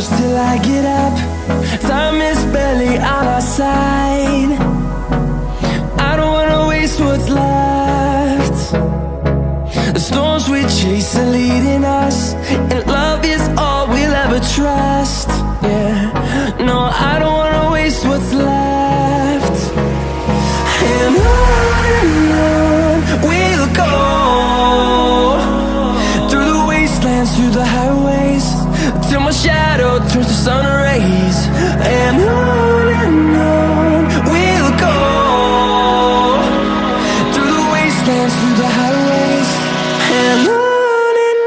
close till I get up. Time is barely on our side. I don't wanna waste what's left. The storms we chase are leading us, and love is all we'll ever trust. Yeah, no, I don't wanna waste what's left. And on we'll go, through the wastelands, through the highways, till my shadow turns to sun rays. And on we'll go, through the wastelands, through the highways, and on we'll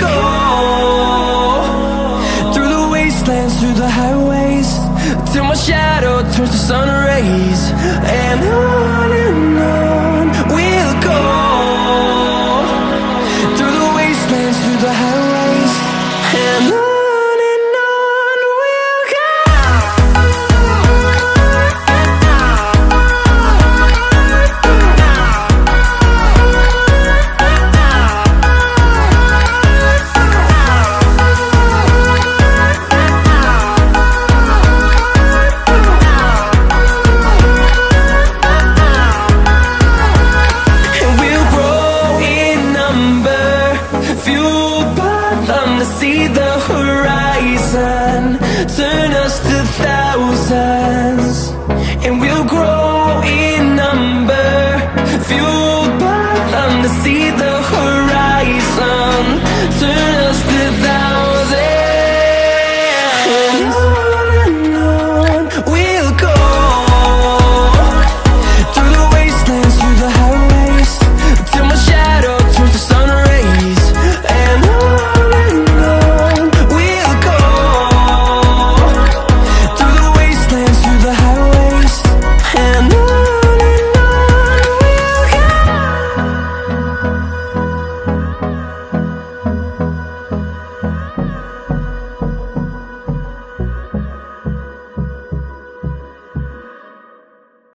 go. Through the highways, till my shadow turns to sun rays. And on we'll go, through the wastelands, through the highways, and on we'll go. See the horizon.